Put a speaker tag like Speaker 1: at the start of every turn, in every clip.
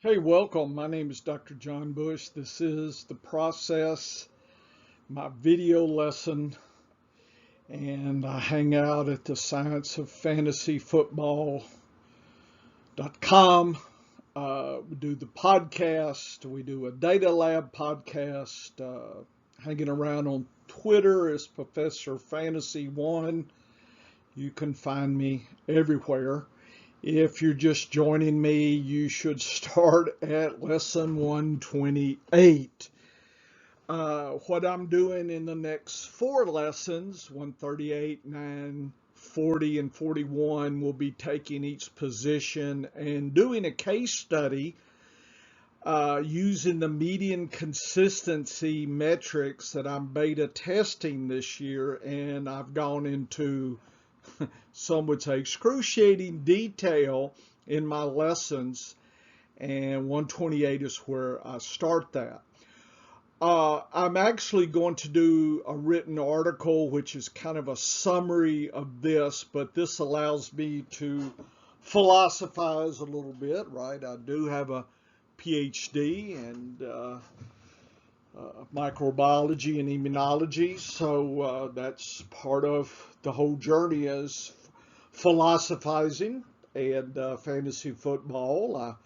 Speaker 1: Hey, welcome. My name is Dr. John Bush. This is The Process, my video lesson, and I hang out at the scienceoffantasyfootball.com. We do the podcast. We do a data lab podcast. Hanging around on Twitter is Professor Fantasy One. You can find me everywhere. If you're just joining me, you should start at lesson 128. What I'm doing in the next four lessons, 138, 9, 40, and 41, will be taking each position and doing a case study using the median consistency metrics that I'm beta testing this year, and I've gone into some would say excruciating detail in my lessons, and 128 is where I start that. I'm actually going to do a written article which is kind of a summary of this, but this allows me to philosophize a little bit, right? I do have a PhD in microbiology and immunology, so that's part of the whole journey is philosophizing and fantasy football. I'm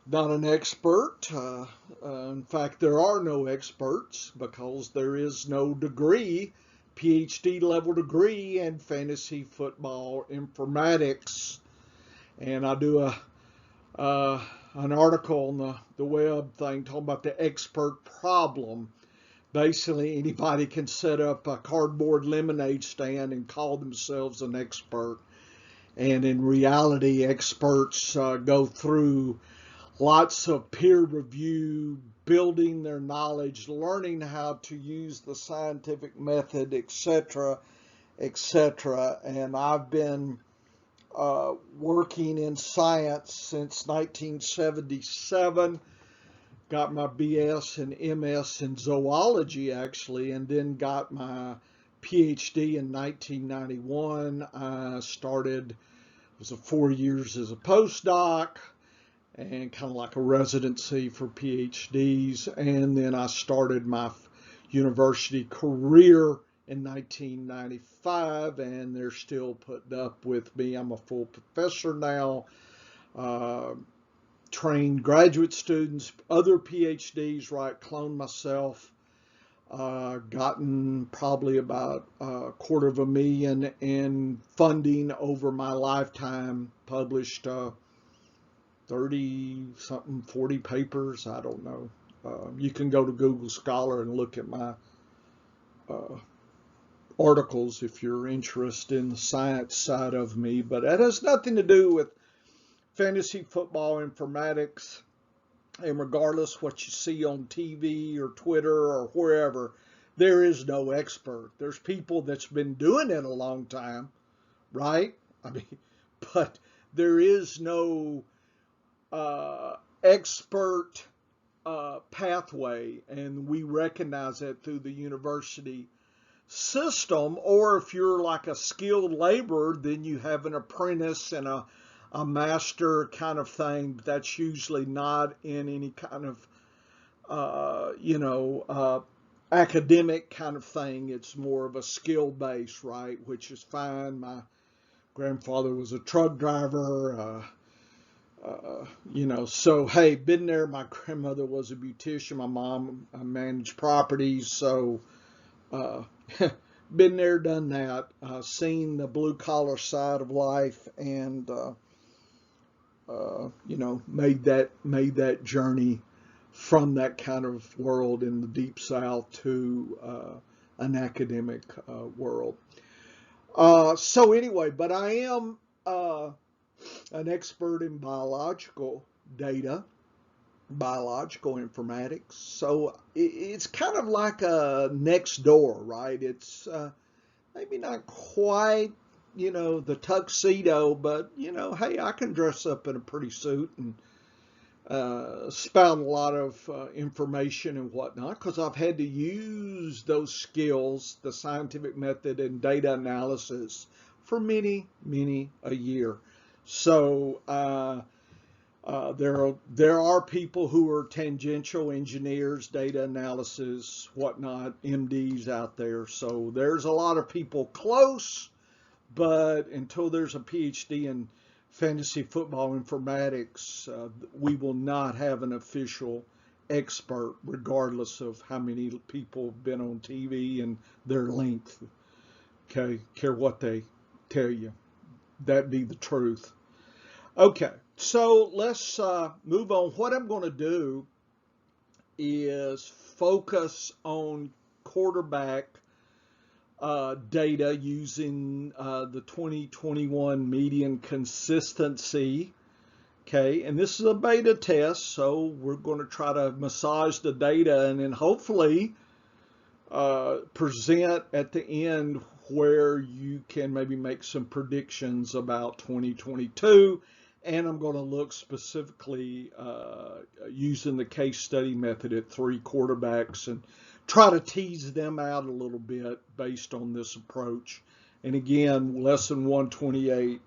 Speaker 1: not an expert. In fact, there are no experts because there is no degree, PhD level degree in fantasy football informatics. And I do an article on the web thing talking about the expert problem. Basically, anybody can set up a cardboard lemonade stand and call themselves an expert. And in reality, experts go through lots of peer review, building their knowledge, learning how to use the scientific method, etc., etc. And I've been working in science since 1977. Got my BS and MS in zoology, actually, and then got my PhD in 1991. I started, it was 4 years as a postdoc and kind of like a residency for PhDs. And then I started my university career in 1995, and they're still putting up with me. I'm a full professor now. Trained graduate students, other PhDs, right, cloned myself, gotten probably about $250,000 in funding over my lifetime, published 30 something, 40 papers, I don't know. You can go to Google Scholar and look at my articles if you're interested in the science side of me, but that has nothing to do with fantasy football informatics. And regardless what you see on TV or Twitter or wherever, there is no expert. There's people that's been doing it a long time, right? I mean, but there is no expert pathway, and we recognize that through the university system. Or if you're like a skilled laborer, then you have an apprentice and a master kind of thing, but that's usually not in any kind of, academic kind of thing. It's more of a skill base, right? Which is fine. My grandfather was a truck driver, so hey, been there. My grandmother was a beautician. My mom managed properties, so been there, done that, seen the blue collar side of life, and made that journey from that kind of world in the deep south to an academic world. So anyway, but I am an expert in biological data, biological informatics. So it's kind of like a next door, right? It's maybe not quite the tuxedo, but hey, I can dress up in a pretty suit and spout a lot of information and whatnot, because I've had to use those skills, the scientific method and data analysis, for many a year. So There are people who are tangential engineers, data analysis, whatnot, MDs out there. So there's a lot of people close, but until there's a PhD in fantasy football informatics, we will not have an official expert, regardless of how many people have been on TV and their length. Okay, care what they tell you. That be the truth. Okay, so let's move on. What I'm going to do is focus on quarterback data using the 2021 median consistency. Okay, and this is a beta test, so we're going to try to massage the data and then hopefully present at the end where you can maybe make some predictions about 2022. And I'm going to look specifically using the case study method at 3 quarterbacks and try to tease them out a little bit based on this approach. And again, lesson 128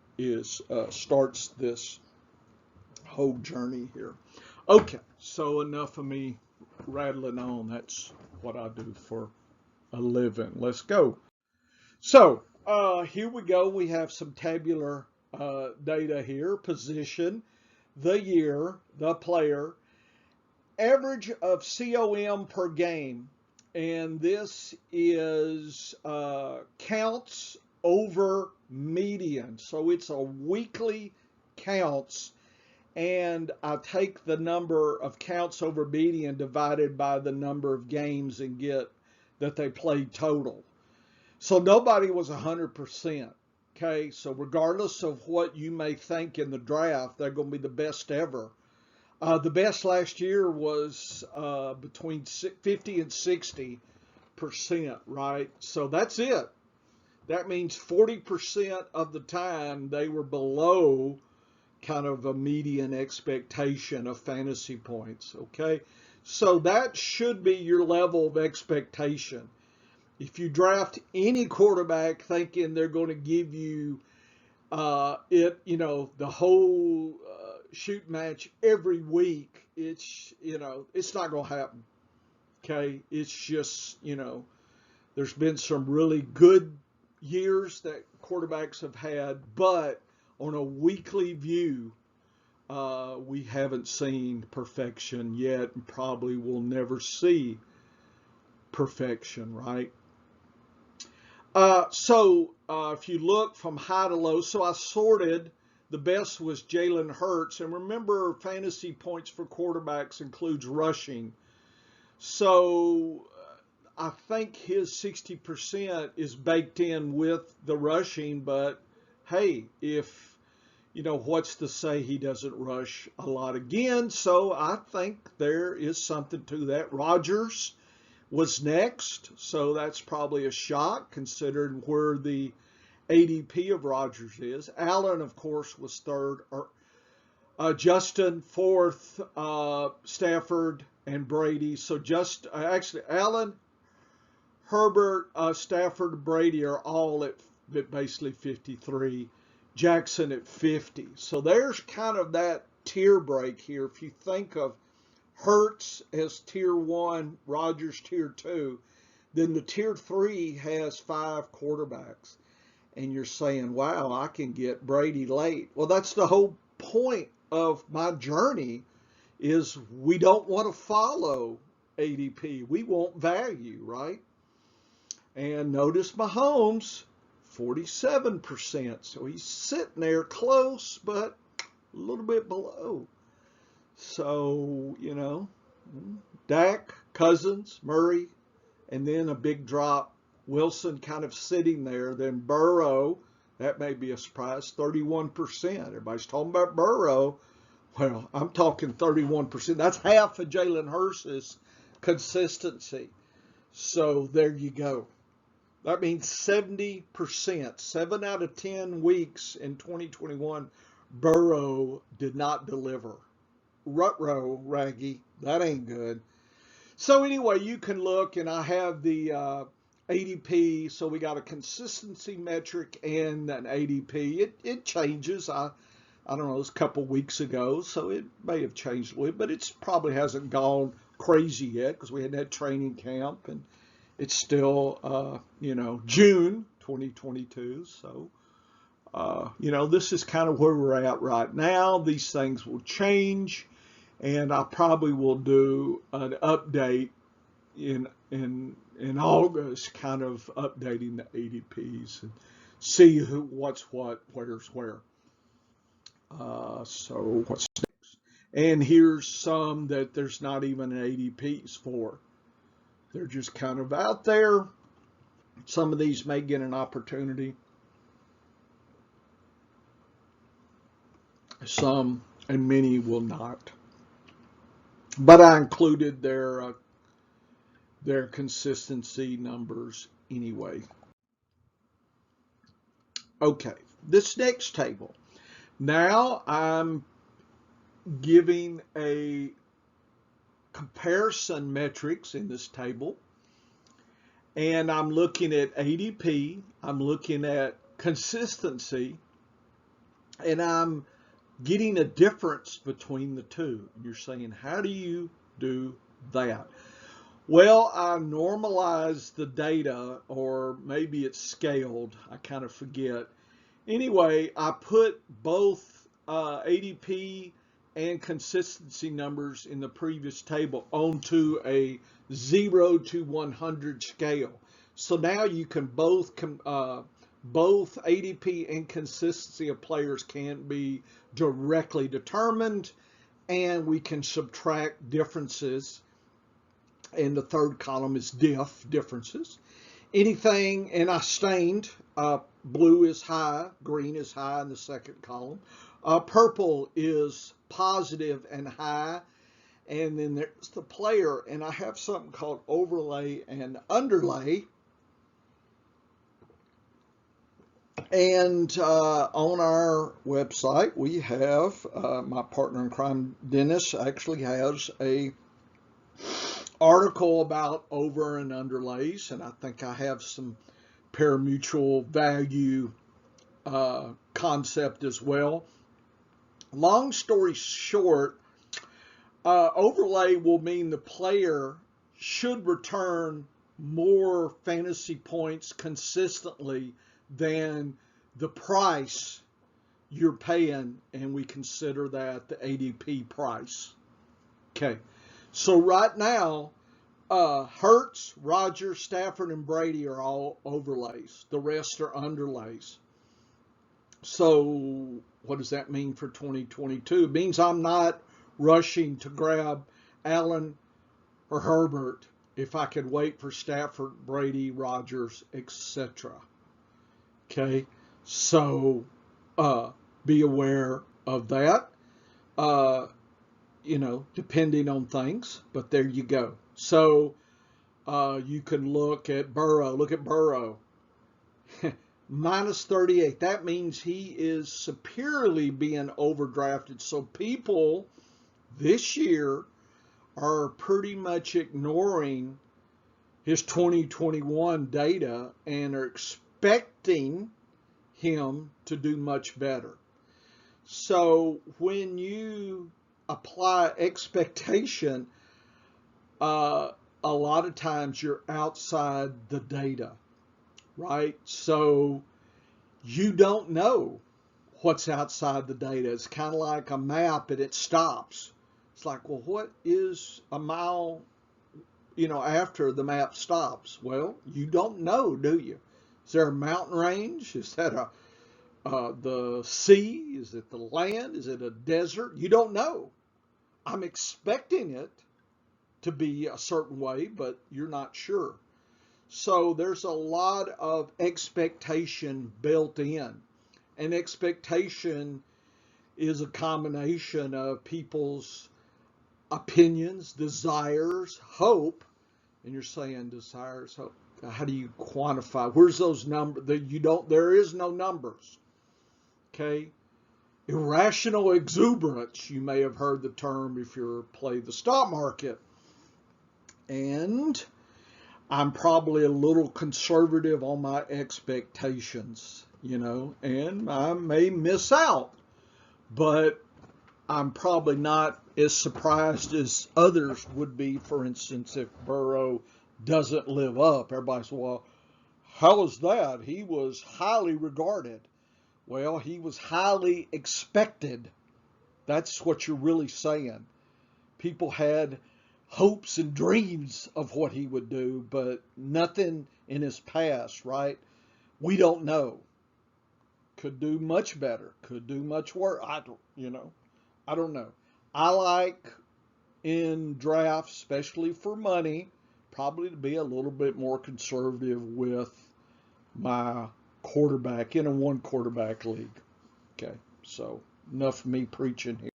Speaker 1: starts this whole journey here. Okay, so enough of me rattling on. That's what I do for a living. Let's go. So here we go. We have some tabular data here. Position, the year, the player, average of COM per game. And this is counts over median. So it's a weekly counts. And I take the number of counts over median divided by the number of games and get that they played total. So nobody was 100%. Okay, so regardless of what you may think in the draft, they're going to be the best ever. The best last year was between 50 and 60%, right? So that's it. That means 40% of the time they were below kind of a median expectation of fantasy points, okay? So that should be your level of expectation. If you draft any quarterback thinking they're going to give you the whole shoot match every week, it's not going to happen. Okay, it's just there's been some really good years that quarterbacks have had, but on a weekly view, we haven't seen perfection yet, and probably will never see perfection, right? If you look from high to low, so I sorted, the best was Jalen Hurts. And remember, fantasy points for quarterbacks includes rushing. So I think his 60% is baked in with the rushing. But hey, what's to say he doesn't rush a lot again? So I think there is something to that. Rodgers was next, so that's probably a shock considering where the ADP of Rodgers is. Allen, of course, was third. Justin fourth. Stafford and Brady. So Allen, Herbert, Stafford, Brady are all at basically 53. Jackson at 50. So there's kind of that tier break here. If you think of Hurts as tier 1, Rodgers tier 2, then the tier 3 has 5 quarterbacks. And you're saying, wow, I can get Brady late. Well, that's the whole point of my journey, is we don't want to follow ADP. We want value, right? And notice Mahomes, 47%. So he's sitting there close, but a little bit below. So, Dak, Cousins, Murray, and then a big drop. Wilson kind of sitting there. Then Burrow, that may be a surprise, 31%. Everybody's talking about Burrow. Well, I'm talking 31%. That's half of Jalen Hurts' consistency. So there you go. That means 70%. 7 out of 10 weeks in 2021, Burrow did not deliver. Rutrow, Raggy, that ain't good. So anyway, you can look, and I have the ADP. So we got a consistency metric and an ADP. It changes. I I don't know, it was a couple weeks ago, so it may have changed a little, but it's probably hasn't gone crazy yet because we had that training camp and it's still, June 2022. So, this is kind of where we're at right now. These things will change, and I probably will do an update in August, kind of updating the ADPs and see what's what, where's where. So what's next? And here's some that there's not even an ADPs for. They're just kind of out there. Some of these may get an opportunity. Some and many will not. But I included their consistency numbers anyway. Okay, this next table. Now I'm giving a comparison metrics in this table, and I'm looking at ADP, I'm looking at consistency, and I'm getting a difference between the two. And you're saying, how do you do that? Well, I normalize the data, or maybe it's scaled, I kind of forget. Anyway, I put both ADP and consistency numbers in the previous table onto a 0 to 100 scale. So now you can both ADP and consistency of players can be directly determined, and we can subtract differences. And the third column is differences. Anything, and I stained, blue is high, green is high in the second column. Purple is positive and high. And then there's the player, and I have something called overlay and underlay. And on our website, we have, my partner in crime, Dennis, actually has a article about over and underlays, and I think I have some parimutuel value concept as well. Long story short, overlay will mean the player should return more fantasy points consistently than the price you're paying, and we consider that the ADP price. Okay, so right now, Hurts, Rodgers, Stafford, and Brady are all overlays. The rest are underlays. So what does that mean for 2022? It means I'm not rushing to grab Allen or Herbert if I could wait for Stafford, Brady, Rodgers, etc. Okay, so be aware of that, depending on things, but there you go. So you can look at Burrow. Look at Burrow. Minus 38. That means he is superiorly being overdrafted. So people this year are pretty much ignoring his 2021 data and are expecting him to do much better. So when you apply expectation, a lot of times you're outside the data, right? So you don't know what's outside the data. It's kind of like a map and it stops. It's like, well, what is a mile, after the map stops? Well, you don't know, do you? Is there a mountain range? Is that the sea? Is it the land? Is it a desert? You don't know. I'm expecting it to be a certain way, but you're not sure. So there's a lot of expectation built in. And expectation is a combination of people's opinions, desires, hope. And you're saying desires, hope. How do you quantify? Where's those numbers? There is no numbers. Okay. Irrational exuberance. You may have heard the term if you play the stock market. And I'm probably a little conservative on my expectations, and I may miss out. but I'm probably not as surprised as others would be, for instance, if Burrow doesn't live up. Everybody's, well, how is that? He was highly regarded. Well, he was highly expected. That's what you're really saying. People had hopes and dreams of what he would do, but nothing in his past, right? We don't know. Could do much better. Could do much worse. I don't know. I like in drafts, especially for money, probably to be a little bit more conservative with my quarterback in a one quarterback league. Okay, so enough of me preaching here.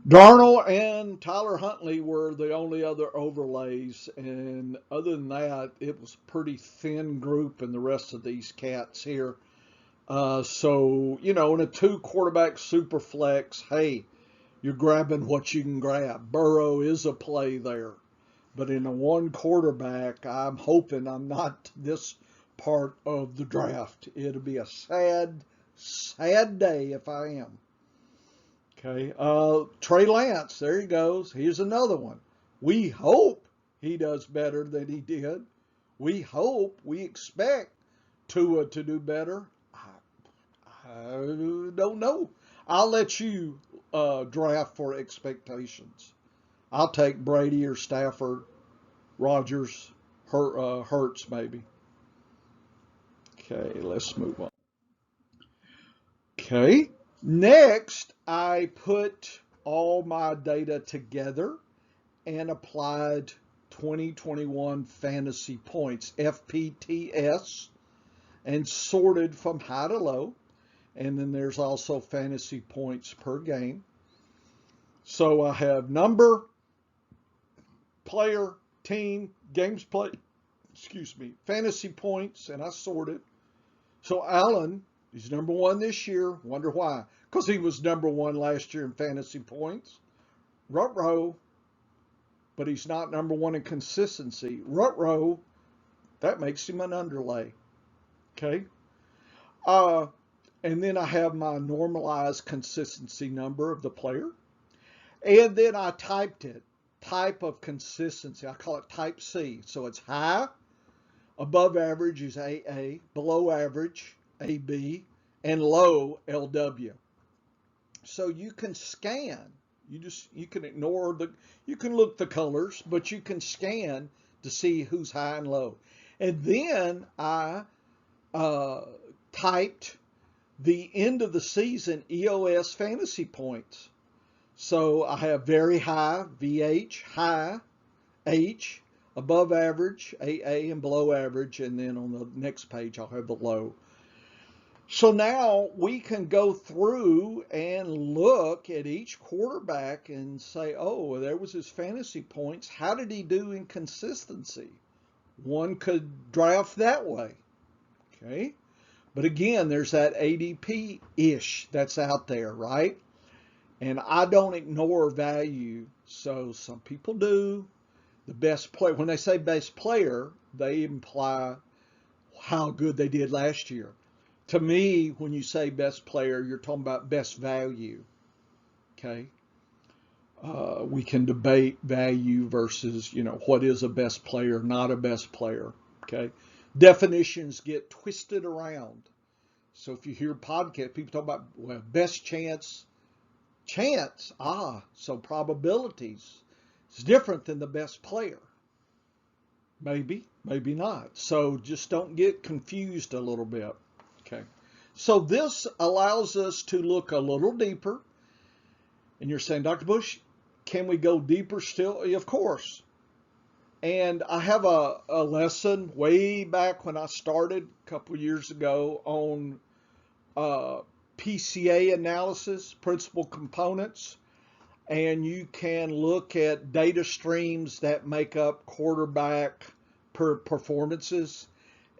Speaker 1: Darnold and Tyler Huntley were the only other overlays, and other than that, it was a pretty thin group in the rest of these cats here. In a two quarterback super flex, hey, you're grabbing what you can grab. Burrow is a play there. But in a one quarterback, I'm hoping I'm not this part of the draft. It'll be a sad, sad day if I am. Okay. Trey Lance, there he goes. Here's another one. We hope he does better than he did. We hope, we expect Tua to do better. I don't know. I'll let you draft for expectations. I'll take Brady or Stafford, Rodgers, Hurts maybe. Okay, let's move on. Okay, next I put all my data together and applied 2021 fantasy points, FPTS, and sorted from high to low. And then there's also fantasy points per game. So I have number, player, team, games played, fantasy points, and I sorted. So Allen, he's number one this year. Wonder why? Because he was number one last year in fantasy points. Rutrow, but he's not number one in consistency. Rutrow, that makes him an underlay. Okay. And then I have my normalized consistency number of the player. And then I typed it. Type of consistency. I call it type C. So it's high, above average is AA, below average, AB, and low, LW. So you can scan. You can ignore you can look the colors, but you can scan to see who's high and low. And then I typed the end of the season EOS fantasy points. So I have very high, VH, high, H, above average, AA, and below average. And then on the next page, I'll have the low. So now we can go through and look at each quarterback and say, oh, there was his fantasy points. How did he do in consistency? One could draft that way. Okay. But again, there's that ADP-ish that's out there, right? And I don't ignore value. So some people do. The best player, when they say best player, they imply how good they did last year. To me, when you say best player, you're talking about best value. Okay. We can debate value versus, what is a best player, not a best player. Okay. Definitions get twisted around. So if you hear podcasts, people talk about, well, best chance, so probabilities. It's different than the best player. Maybe, maybe not. So just don't get confused a little bit. Okay. So this allows us to look a little deeper. And you're saying, Dr. Bush, can we go deeper still? Of course. And I have a lesson way back when I started a couple years ago on PCA analysis, principal components. And you can look at data streams that make up quarterback performances.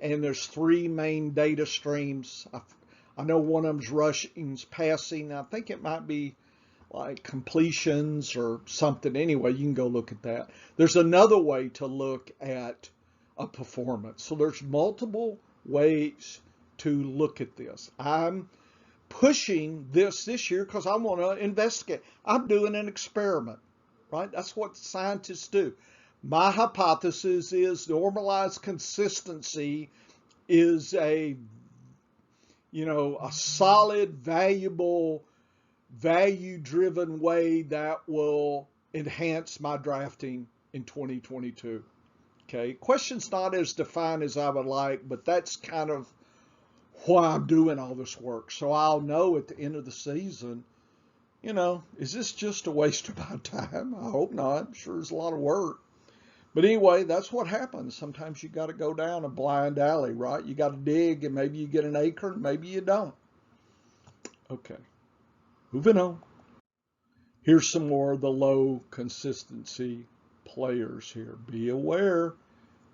Speaker 1: And there's three main data streams. I know one of them's rushing, passing. I think it might be like completions or something. Anyway, you can go look at that. There's another way to look at a performance. So there's multiple ways to look at this. I'm pushing this year because I want to investigate. I'm doing an experiment, right? That's what scientists do. My hypothesis is normalized consistency is a solid, valuable, value-driven way that will enhance my drafting in 2022. Okay, question's not as defined as I would like, but that's kind of why I'm doing all this work. So I'll know at the end of the season, is this just a waste of my time? I hope not. I'm sure it's a lot of work. But anyway, that's what happens. Sometimes you got to go down a blind alley, right? You got to dig, and maybe you get an acorn, maybe you don't. Okay, moving on. Here's some more of the low consistency players here. Be aware.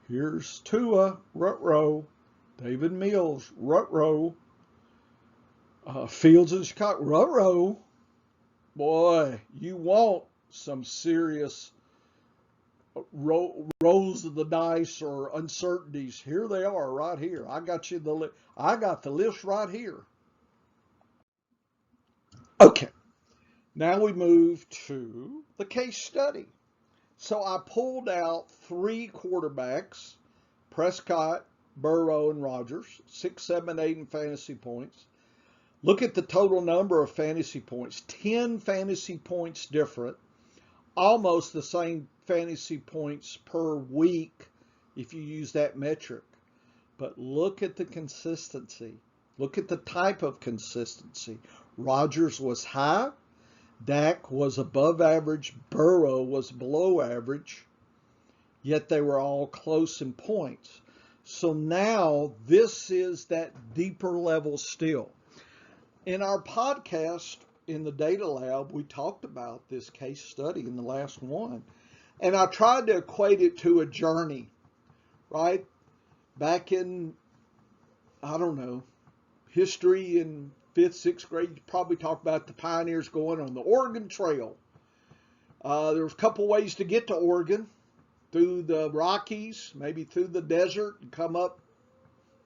Speaker 1: Here's Tua, Rutrow. David Mills, Rutrow. Fields in Chicago, Rutrow. Boy, you want some serious rolls of the dice or uncertainties. Here they are, right here. I got the list right here. Okay, now we move to the case study. So I pulled out 3 quarterbacks: Prescott, Burrow, and Rodgers, 6, 7, 8 in fantasy points. Look at the total number of fantasy points. 10 fantasy points different. Almost the same fantasy points per week if you use that metric. But look at the consistency. Look at the type of consistency. Rodgers was high. Dak was above average. Burrow was below average. Yet they were all close in points. So now this is that deeper level still. In our podcast in the Data Lab, we talked about this case study in the last one. And I tried to equate it to a journey, right? Back in, I don't know, history in 5th, 6th grade, you probably talked about the pioneers going on the Oregon Trail. There was a couple ways to get to Oregon: through the Rockies, maybe through the desert, and come up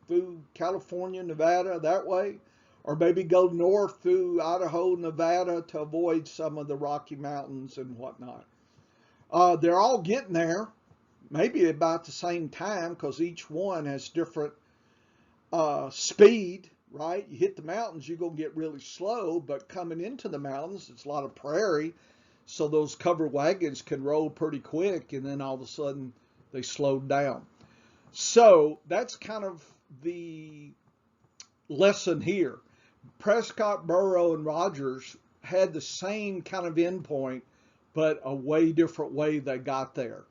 Speaker 1: through California, Nevada that way, or maybe go north through Idaho, Nevada to avoid some of the Rocky Mountains and whatnot. They're all getting there, maybe about the same time, because each one has different speed, right? You hit the mountains, you're going to get really slow, but coming into the mountains, it's a lot of prairie, so those covered wagons can roll pretty quick, and then all of a sudden they slowed down. So that's kind of the lesson here. Prescott, Burrow, and Rodgers had the same kind of endpoint, but a way different way they got there.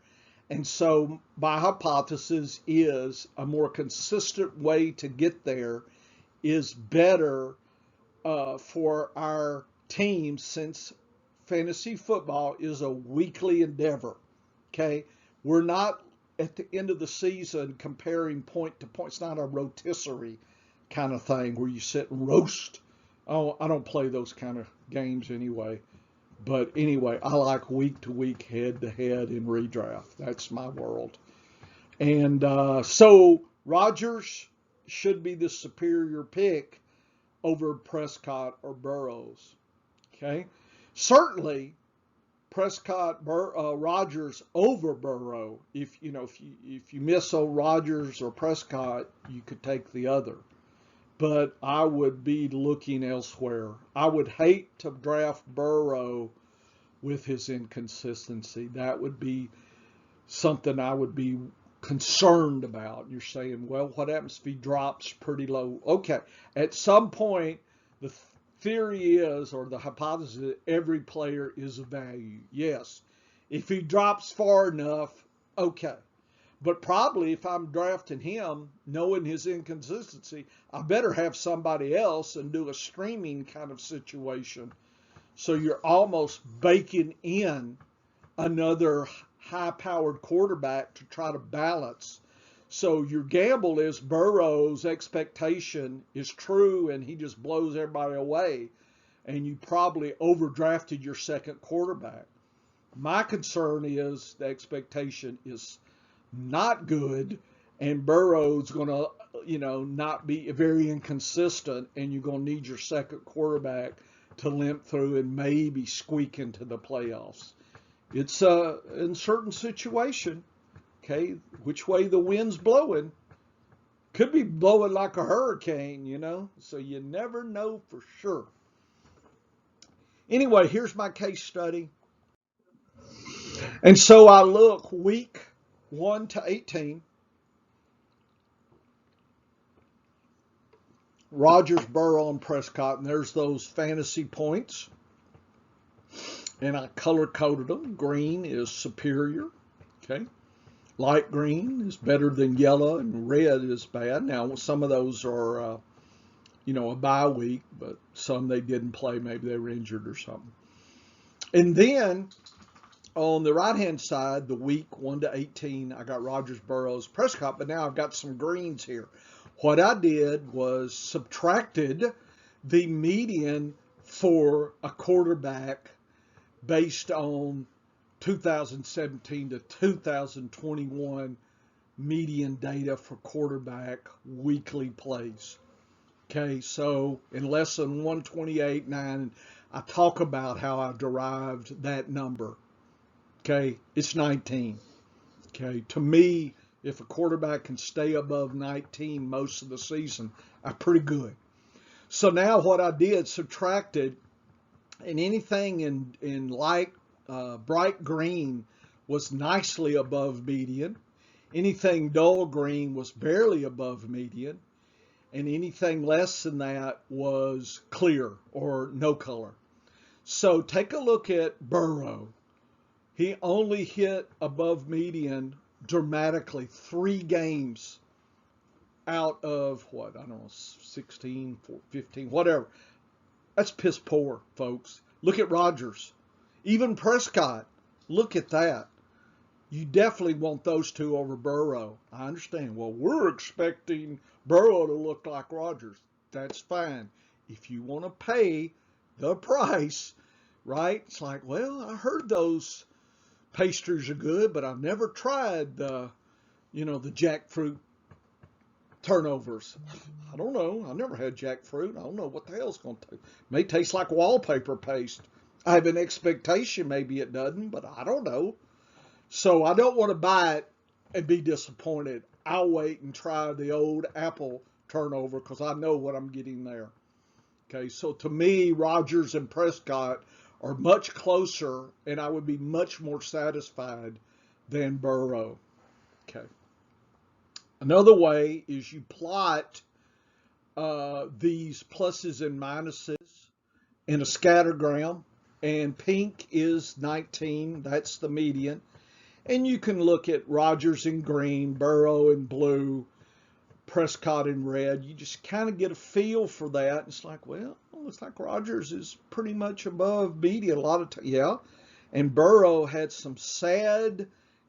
Speaker 1: And so my hypothesis is a more consistent way to get there is better for our team, since fantasy football is a weekly endeavor. Okay, we're not at the end of the season comparing point to point. It's not a rotisserie kind of thing where you sit and roast. Oh, I don't play those kind of games anyway. But anyway, I like week to week, head to head in redraft. That's my world. And so Rodgers should be the superior pick over Prescott or Burrows. Okay, certainly Prescott, Rodgers over Burrow. If you miss on Rodgers or Prescott, you could take the other. But I would be looking elsewhere. I would hate to draft Burrow with his inconsistency. That would be something I would be concerned about. You're saying, well, what happens if he drops pretty low? Okay, at some point, the theory is, or the hypothesis, that every player is of value. Yes, if he drops far enough, okay. But probably if I'm drafting him, knowing his inconsistency, I better have somebody else and do a streaming kind of situation. So you're almost baking in another high-powered quarterback to try to balance. So your gamble is Burrow's expectation is true and he just blows everybody away, and you probably overdrafted your second quarterback. My concern is the expectation is not good, and Burrow's going to not be very inconsistent, and you're going to need your second quarterback to limp through and maybe squeak into the playoffs. It's a uncertain situation, okay? Which way the wind's blowing. Could be blowing like a hurricane, so you never know for sure. Anyway, here's my case study. And so I look week 1 to 18. Rodgers, Burrow, and Prescott, and there's those fantasy points. And I color coded them. Green is superior, okay? Light green is better than yellow, and red is bad. Now, some of those are, a bye week, but some they didn't play. Maybe they were injured or something. And then on the right-hand side, the week 1 to 18, I got Rodgers, Burrows, Prescott, but now I've got some greens here. What I did was subtracted the median for a quarterback based on 2017 to 2021 median data for quarterback weekly plays. Okay, so in lesson 128.9, I talk about how I derived that number. Okay, it's 19. Okay, to me, if a quarterback can stay above 19 most of the season, I'm pretty good. So now what I did, subtracted, and anything in light, bright green was nicely above median. Anything dull green was barely above median. And anything less than that was clear or no color. So take a look at Burrow. He only hit above median dramatically 3 games out of what? I don't know, 16, 15, whatever. That's piss poor, folks. Look at Rodgers. Even Prescott. Look at that. You definitely want those two over Burrow. I understand. Well, we're expecting Burrow to look like Rodgers. That's fine. If you want to pay the price, right? It's like, well, I heard those pastries are good, but I've never tried the jackfruit turnovers. I don't know. I've never had jackfruit. I don't know what the hell's going to taste. May taste like wallpaper paste. I have an expectation maybe it doesn't, but I don't know. So I don't want to buy it and be disappointed. I'll wait and try the old apple turnover because I know what I'm getting there. Okay, so to me, Rodgers and Prescott are much closer, and I would be much more satisfied than Burrow. Okay. Another way is you plot these pluses and minuses in a scattergram, and pink is 19. That's the median. And you can look at Rodgers in green, Burrow in blue, Prescott in red. You just kind of get a feel for that. It's like, well, it looks like Rodgers is pretty much above median a lot of times. Yeah. And Burrow had some sad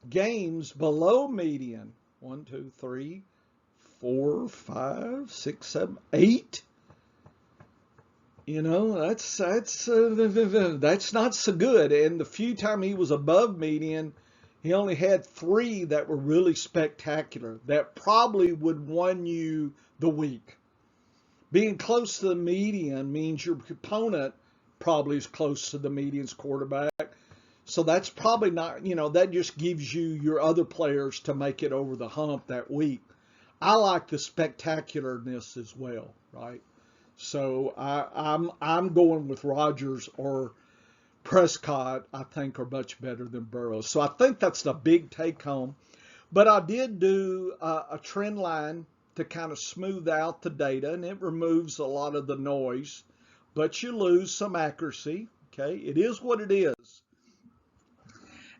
Speaker 1: games below median. 1, 2, 3, 4, 5, 6, 7, 8. That's not so good. And the few times he was above median, he only had 3 that were really spectacular that probably would won you the week. Being close to the median means your opponent probably is close to the median's quarterback. So that's probably not, that just gives you your other players to make it over the hump that week. I like the spectacularness as well, right? So I'm going with Rodgers or Prescott, I think, are much better than Burrow. So I think that's the big take home. But I did do a trend line to kind of smooth out the data, and it removes a lot of the noise, but you lose some accuracy. Okay, it is what it is.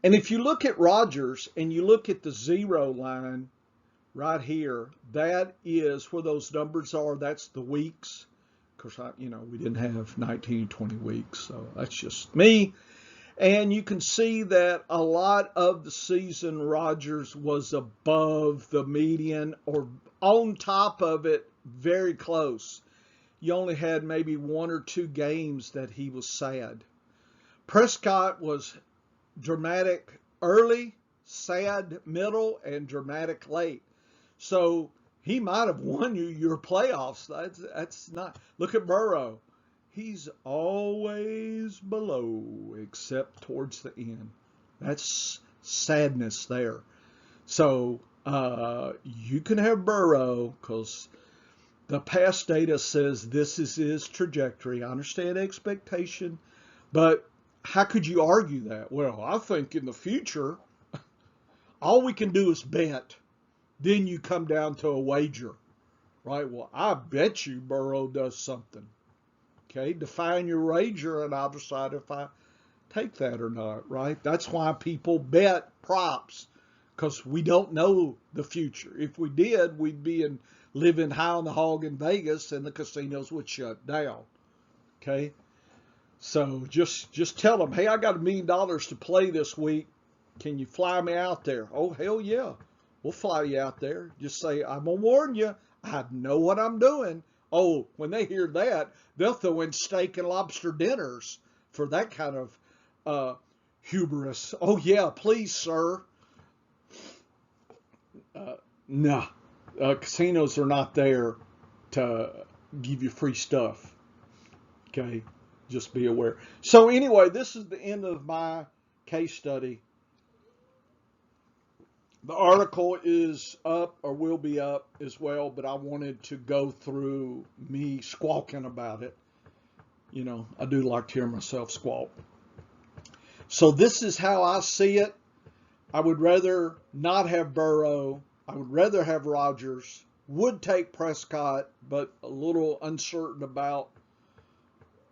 Speaker 1: And if you look at Rodgers and you look at the 0 line right here, that is where those numbers are. That's the weeks. Of course, we didn't have 19, 20 weeks, so that's just me. And you can see that a lot of the season, Rodgers was above the median or on top of it, very close. You only had maybe 1 or 2 games that he was sad. Prescott was dramatic early, sad middle, and dramatic late. So He might have won you your playoffs. That's not. Look at Burrow. He's always below except towards the end. That's sadness there. So you can have Burrow because the past data says this is his trajectory. I understand expectation, but how could you argue that? Well, I think in the future, all we can do is bet. Then you come down to a wager, right? Well, I bet you Burrow does something. Okay, define your wager, and I'll decide if I take that or not, right? That's why people bet props, because we don't know the future. If we did, we'd be living high on the hog in Vegas, and the casinos would shut down. Okay, so just tell them, hey, I got $1 million to play this week. Can you fly me out there? Oh, hell yeah. We'll fly you out there. Just say, I'm going to warn you. I know what I'm doing. Oh, when they hear that, they'll throw in steak and lobster dinners for that kind of hubris. Oh, yeah, please, sir. No. Casinos are not there to give you free stuff. Okay? Just be aware. So anyway, this is the end of my case study. The article is up or will be up as well, but I wanted to go through me squawking about it. You know, I do like to hear myself squawk. So this is how I see it. I would rather not have Burrow. I would rather have Rodgers. Would take Prescott, but a little uncertain about,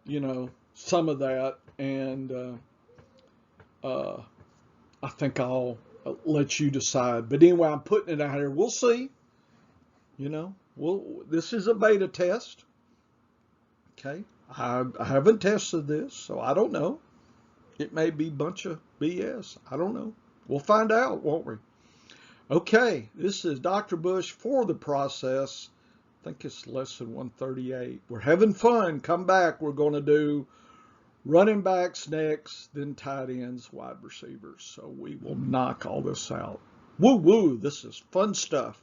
Speaker 1: you know, some of that. And I think I'll let you decide. But anyway, I'm putting it out here. We'll see. You know, this is a beta test. Okay. I haven't tested this, so I don't know. It may be a bunch of BS. I don't know. We'll find out, won't we? Okay. This is Dr. Bush for the process. I think it's lesson 138. We're having fun. Come back. We're going to do running backs next, then tight ends, wide receivers. So we will knock all this out. Woo woo. This is fun stuff.